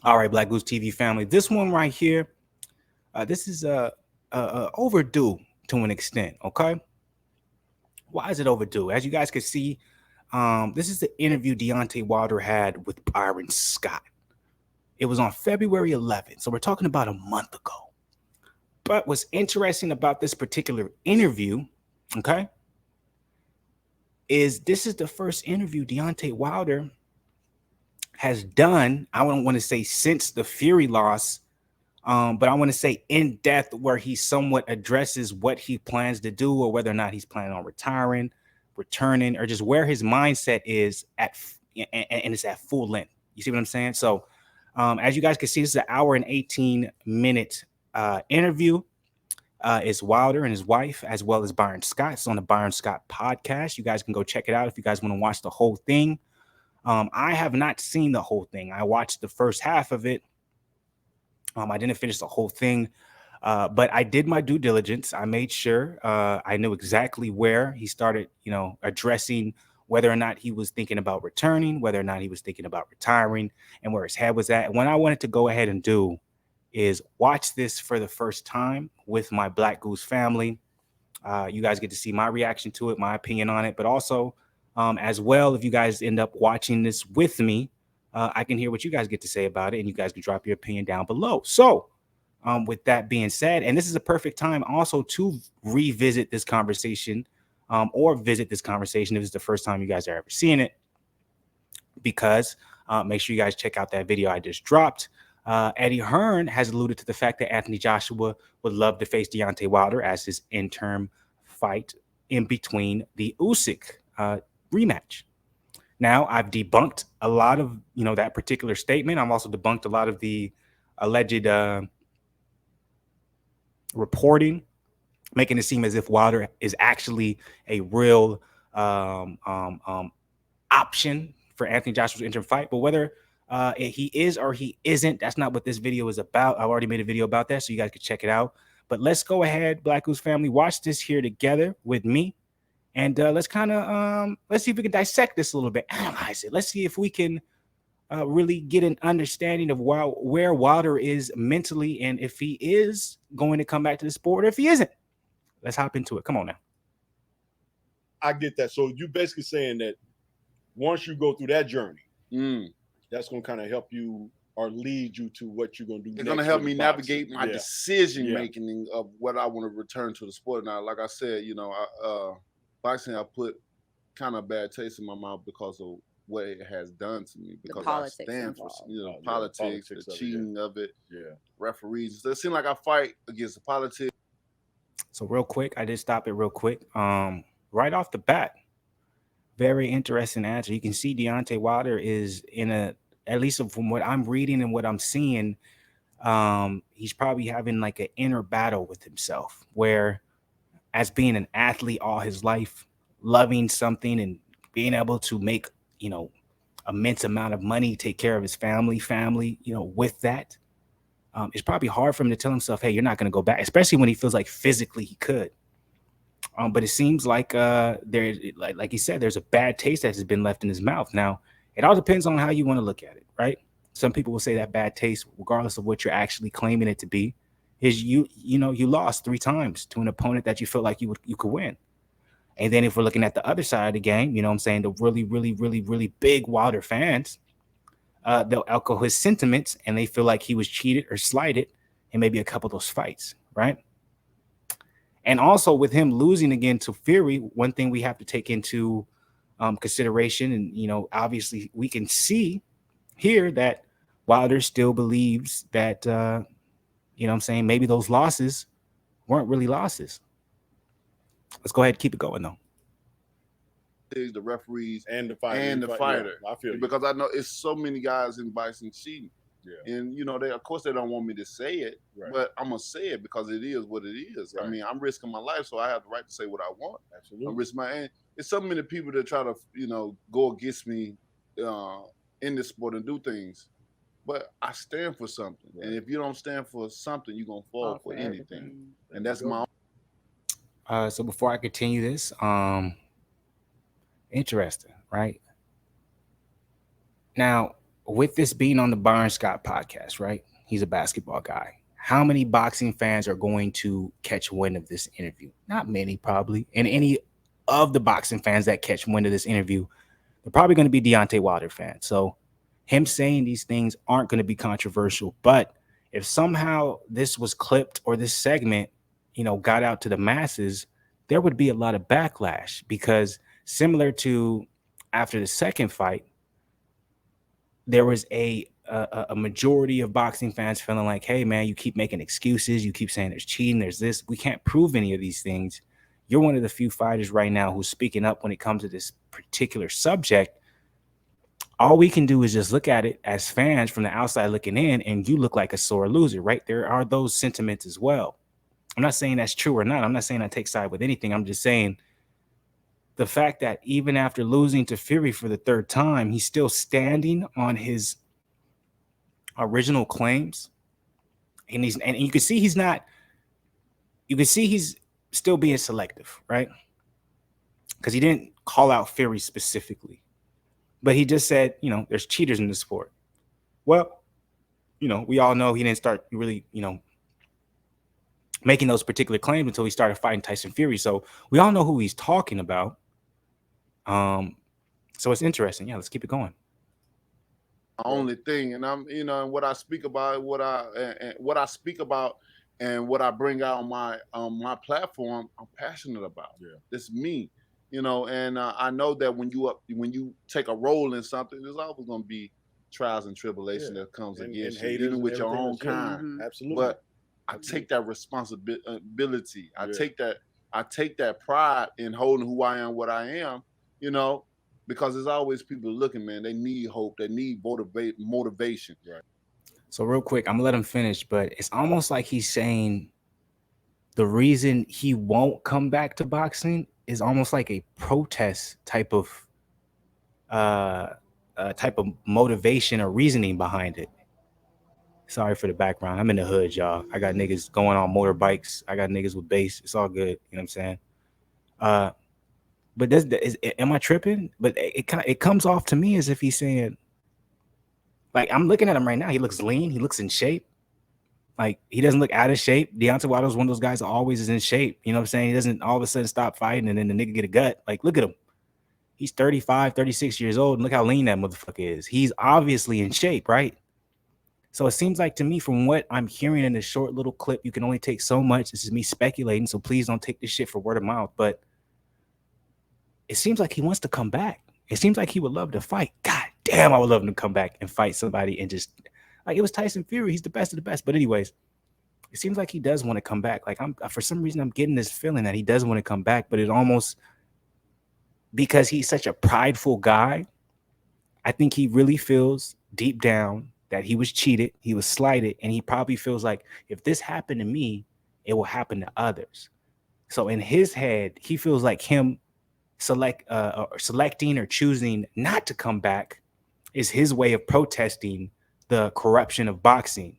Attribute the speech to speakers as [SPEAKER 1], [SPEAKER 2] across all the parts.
[SPEAKER 1] All right, Black Goose TV family. This one right here, this is overdue to an extent. Okay, why is it overdue? As you guys can see, this is the interview Deontay Wilder had with Byron Scott. It was on February 11th, so we're talking about a month ago. But what's interesting about this particular interview, okay, is this is the first interview Deontay Wilder has done. I don't want to say since the Fury loss, but I want to say in depth where he somewhat addresses what he plans to do or whether or not he's planning on retiring, returning, or just where his mindset is at, and it's at full length. You see what I'm saying? So, as you guys can see, this is an hour and 18-minute interview. It's Wilder and his wife, as well as Byron Scott. It's on the Byron Scott podcast. You guys can go check it out if you guys want to watch the whole thing. I have not seen the whole thing. I watched the first half of it. I didn't finish the whole thing, but I did my due diligence. I made sure I knew exactly where he started, addressing whether or not he was thinking about returning, whether or not he was thinking about retiring, and where his head was at. And what I wanted to go ahead and do is watch this for the first time with my Black Goose family. You guys get to see my reaction to it, my opinion on it, but also as well, if you guys end up watching this with me, I can hear what you guys get to say about it, and you guys can drop your opinion down below. So, with that being said, and this is a perfect time also to revisit this conversation or visit this conversation if it's the first time you guys are ever seeing it, because make sure you guys check out that video I just dropped. Eddie Hearn has alluded to the fact that Anthony Joshua would love to face Deontay Wilder as his interim fight in between the Usyk rematch. Now, I've debunked a lot of that particular statement. I've also debunked a lot of the alleged reporting, making it seem as if Wilder is actually a real option for Anthony Joshua's interim fight. But whether he is or he isn't, that's not what this video is about. I've already made a video about that, so you guys can check it out. But let's go ahead, Black Goose family, watch this here together with me. And let's kind of let's see if we can dissect this a little bit, analyze it. Let's see if we can really get an understanding of where Wilder is mentally, and if he is going to come back to the sport, or if he isn't. Let's hop into it. Come on now.
[SPEAKER 2] I get that. So you basically saying that once you go through that journey, that's going to kind of help you or lead you to what you're going to do.
[SPEAKER 3] It's going to help me navigate my decision making of what I want to return to the sport. Now, like I said, boxing, I put kind of bad taste in my mouth because of what it has done to me. Because I stand for politics, the cheating of it, referees. It seems like I fight against the politics.
[SPEAKER 1] So real quick, I did stop it real quick. Right off the bat, very interesting answer. You can see Deontay Wilder is in at least from what I'm reading and what I'm seeing, he's probably having like an inner battle with himself, where as being an athlete all his life, loving something and being able to make, immense amount of money, take care of his family, with that, it's probably hard for him to tell himself, hey, you're not going to go back, especially when he feels like physically he could. But it seems like there's, like he said, there's a bad taste that has been left in his mouth. Now, it all depends on how you want to look at it, right? Some people will say that bad taste, regardless of what you're actually claiming it to be, is you lost 3 times to an opponent that you felt like you could win. And then if we're looking at the other side of the game, you know what I'm saying, the really, really, really, really big Wilder fans, they'll echo his sentiments and they feel like he was cheated or slighted in maybe a couple of those fights, right? And also with him losing again to Fury, one thing we have to take into consideration, and obviously we can see here that Wilder still believes that maybe those losses weren't really losses. Let's go ahead and keep it going though.
[SPEAKER 3] The referees
[SPEAKER 2] and the fighter.
[SPEAKER 3] Yeah, I feel because I know it's so many guys in boxing cheating. Yeah. And they of course they don't want me to say it, but I'm gonna say it because it is what it is. Right. I mean, I'm risking my life, so I have the right to say what I want. Absolutely. I'm risking my. And it's so many people that try to go against me in this sport and do things, but I stand for something. Right. And if you don't stand for something, you're gonna fall for anything. And that's my.
[SPEAKER 1] So before I continue this, interesting, right? Now, with this being on the Byron Scott podcast, right? He's a basketball guy. How many boxing fans are going to catch wind of this interview? Not many, probably. And any of the boxing fans that catch wind of this interview, they're probably going to be Deontay Wilder fans. So him saying these things aren't going to be controversial. But if somehow this was clipped or this segment, got out to the masses, there would be a lot of backlash because similar to after the second fight, there was a majority of boxing fans feeling like, hey, man, you keep making excuses. You keep saying there's cheating, there's this. We can't prove any of these things. You're one of the few fighters right now who's speaking up when it comes to this particular subject. All we can do is just look at it as fans from the outside looking in, and you look like a sore loser, right? There are those sentiments as well. I'm not saying that's true or not. I'm not saying I take side with anything. I'm just saying the fact that even after losing to Fury for the third time, he's still standing on his original claims. And you can see he's not, you can see he's still being selective, right? Because he didn't call out Fury specifically. But he just said, there's cheaters in the sport. Well, we all know he didn't start really, making those particular claims until he started fighting Tyson Fury. So we all know who he's talking about. So it's interesting. Yeah, let's keep it going.
[SPEAKER 3] Only thing, and I'm, and what I speak about, what I speak about, and what I bring out on my platform, I'm passionate about. Yeah, it's me. And I know that when you take a role in something, there's always going to be trials and tribulation that comes against you, even with your own kind.
[SPEAKER 2] Mm-hmm. Absolutely.
[SPEAKER 3] But I take that responsibility. I take that pride in holding who I am, what I am. Because there's always people looking, man. They need hope. They need motivation. Right.
[SPEAKER 1] So real quick, I'm gonna let him finish, but it's almost like he's saying the reason he won't come back to boxing is almost like a protest type of motivation or reasoning behind it. Sorry for the background. I'm in the hood, y'all. I got niggas going on motorbikes. I got niggas with bass. It's all good. You know what I'm saying? But am I tripping? But it comes off to me as if he's saying, like, I'm looking at him right now. He looks lean. He looks in shape. Like, he doesn't look out of shape. Deontay Wilder is one of those guys that always is in shape. You know what I'm saying? He doesn't all of a sudden stop fighting and then the nigga get a gut. Like, look at him. He's 35, 36 years old, and look how lean that motherfucker is. He's obviously in shape, right? So it seems like to me, from what I'm hearing in this short little clip, you can only take so much. This is me speculating, so please don't take this shit for word of mouth. But it seems like he wants to come back. It seems like he would love to fight. God damn, I would love him to come back and fight somebody and just, like, it was Tyson Fury. He's the best of the best. But anyways, it seems like he does want to come back. Like, for some reason, I'm getting this feeling that he does want to come back, but it almost, because he's such a prideful guy, I think he really feels deep down that he was cheated, he was slighted, and he probably feels like if this happened to me, it will happen to others. So in his head, he feels like him selecting or choosing not to come back is his way of protesting the corruption of boxing.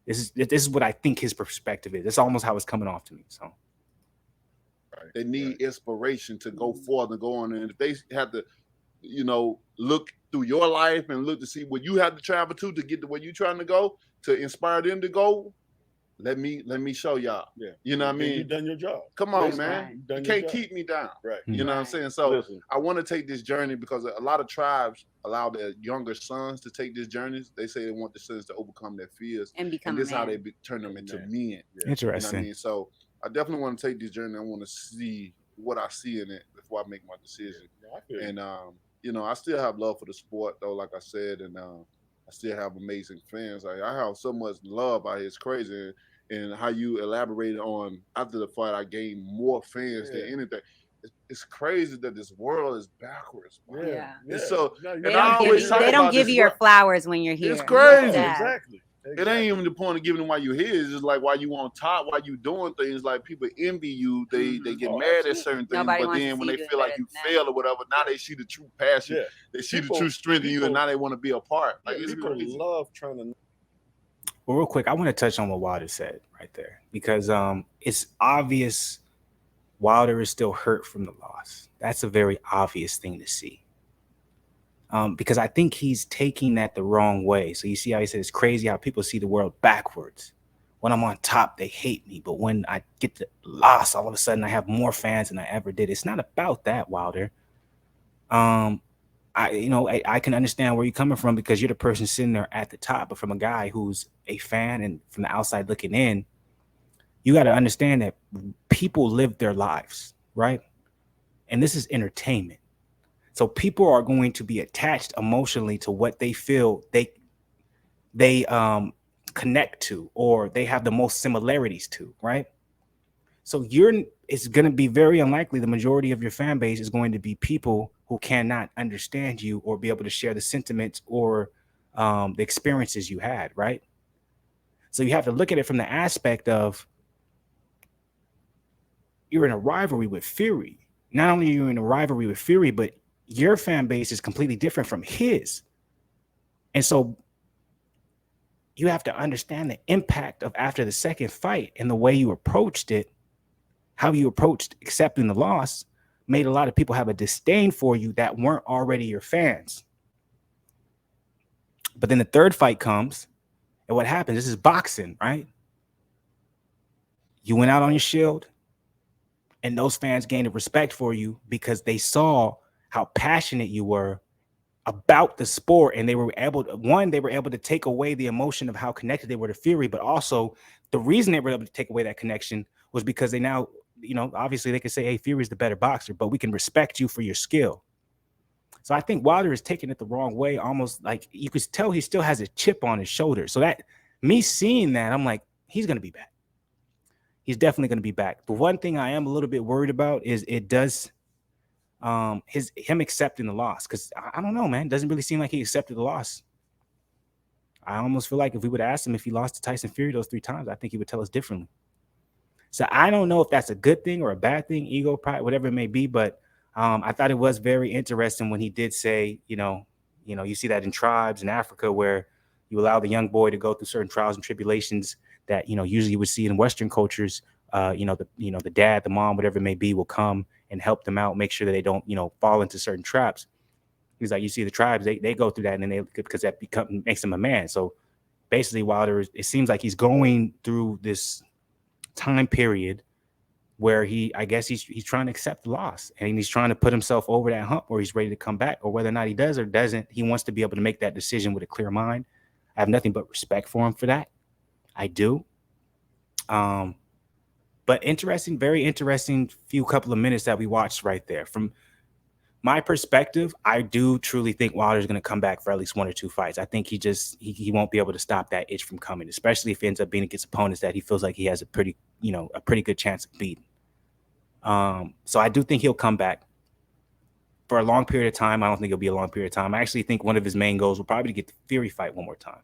[SPEAKER 1] This is what I think his perspective is. That's almost how it's coming off to me. So
[SPEAKER 3] they need inspiration to go forth and go on. And if they have to, look through your life and look to see what you have to travel to get to where you're trying to go, to inspire them to go, let me show y'all. Yeah. You know what I mean?
[SPEAKER 2] You've done your job.
[SPEAKER 3] Come on, man. You can't keep me down.
[SPEAKER 2] Right.
[SPEAKER 3] You know what I'm saying? So I want to take this journey because a lot of tribes allow their younger sons to take this journey. They say they want the sons to overcome their fears.
[SPEAKER 4] And become
[SPEAKER 3] this is how they turn them into men.
[SPEAKER 1] Interesting.
[SPEAKER 3] You know what I mean? So I definitely want to take this journey. I want to see what I see in it before I make my decision. Yeah, and I still have love for the sport, though, like I said, and I still have amazing fans. I have so much love out here. It's crazy. And how you elaborated on after the fight, I gained more fans than anything. It's crazy that this world is backwards.
[SPEAKER 4] Yeah.
[SPEAKER 3] It's so.
[SPEAKER 4] They don't give you your flowers when you're here.
[SPEAKER 3] It's crazy.
[SPEAKER 2] Exactly.
[SPEAKER 3] It ain't even the point of giving them why you're here. It's just like why you on top, why you doing things. Like people envy you. They get mad at certain things, but then when they feel like you fail or whatever, now they see the true passion. Yeah. They see the true strength in you, and now they want to be a part. Like
[SPEAKER 2] people love trying to.
[SPEAKER 1] Well, real quick, I want to touch on what Wilder said right there because it's obvious Wilder is still hurt from the loss. That's a very obvious thing to see. because I think he's taking that the wrong way. So you see how he said it's crazy how people see the world backwards. When I'm on top, they hate me, but when I get the loss, all of a sudden I have more fans than I ever did. It's not about that, Wilder. I can understand where you're coming from because you're the person sitting there at the top, but from a guy who's a fan and from the outside looking in, you got to understand that people live their lives, right? And this is entertainment. So people are going to be attached emotionally to what they feel they connect to, or they have the most similarities to, right? So it's going to be very unlikely the majority of your fan base is going to be people who cannot understand you or be able to share the sentiments or the experiences you had, right? So you have to look at it from the aspect of you're in a rivalry with Fury. Not only are you in a rivalry with Fury, but your fan base is completely different from his. And so you have to understand the impact of after the second fight and the way you approached it, how you approached accepting the loss made a lot of people have a disdain for you that weren't already your fans. But then the third fight comes, and what happens? This is boxing, right? You went out on your shield, and those fans gained a respect for you because they saw how passionate you were about the sport, and they were able to take away the emotion of how connected they were to Fury, but also the reason they were able to take away that connection was because they now, obviously they could say, hey, Fury's the better boxer, but we can respect you for your skill. So I think Wilder is taking it the wrong way, almost like you could tell he still has a chip on his shoulder. So that me seeing that, I'm like, he's going to be back. He's definitely going to be back. The one thing I am a little bit worried about is it does him accepting the loss, because I don't know, man, it doesn't really seem like he accepted the loss. I almost feel like if we would ask him if he lost to Tyson Fury those 3 times, I think he would tell us differently. So I don't know if that's a good thing or a bad thing, ego, pride, whatever it may be, but I thought it was very interesting when he did say, you see that in tribes in Africa where you allow the young boy to go through certain trials and tribulations that usually you would see in Western cultures. The dad, the mom, whatever it may be, will come and help them out, make sure that they don't, fall into certain traps. He's like, you see the tribes, they go through that, and because that makes them a man. So basically, Wilder, it seems like he's going through this time period where he's trying to accept the loss, and he's trying to put himself over that hump where he's ready to come back, or whether or not he does or doesn't, he wants to be able to make that decision with a clear mind. I have nothing but respect for him for that. I do. But very interesting few couple of minutes that we watched right there. From my perspective, I do truly think Wilder's going to come back for at least 1 or 2 fights. I think he won't be able to stop that itch from coming, especially if he ends up being against opponents that he feels like he has a pretty good chance of beating. So I do think he'll come back for a long period of time. I don't think it'll be a long period of time. I actually think one of his main goals will probably get the Fury fight one more time.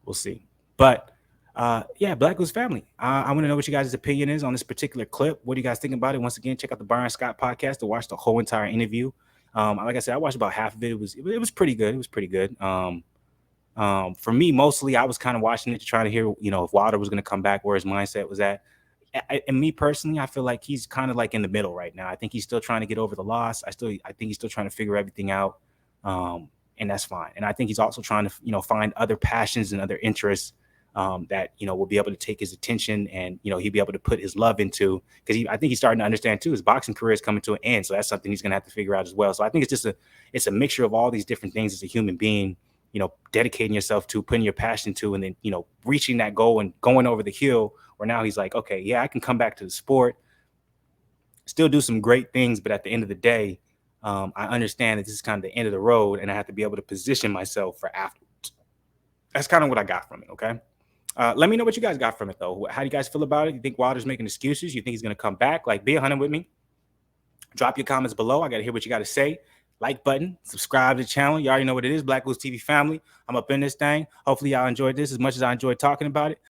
[SPEAKER 1] We'll see. But Black Goose family, I want to know what you guys' opinion is on this particular clip. What do you guys think about it? Once again, check out the Byron Scott podcast to watch the whole entire interview. Like I said, I watched about half of it. It was pretty good. It was pretty good. For me, mostly, I was kind of watching it to try to hear, if Wilder was going to come back, where his mindset was at. And me personally, I feel like he's kind of like in the middle right now. I think he's still trying to get over the loss. I think he's still trying to figure everything out, and that's fine. And I think he's also trying to, find other passions and other interests that will be able to take his attention, and he'll be able to put his love into, because I think he's starting to understand too his boxing career is coming to an end, so that's something he's going to have to figure out as well. So I think it's a mixture of all these different things as a human being, dedicating yourself to, putting your passion to, and then reaching that goal and going over the hill, where now he's like, okay, yeah, I can come back to the sport, still do some great things, but at the end of the day, I understand that this is kind of the end of the road, and I have to be able to position myself for afterwards. That's kind of what I got from it. Okay. Let me know what you guys got from it, though. How do you guys feel about it? You think Wilder's making excuses? You think he's going to come back? Like, be 100 with me. Drop your comments below. I got to hear what you got to say. Like button, subscribe to the channel. You already know what it is. BlakGooseTV family. I'm up in this thing. Hopefully y'all enjoyed this as much as I enjoyed talking about it.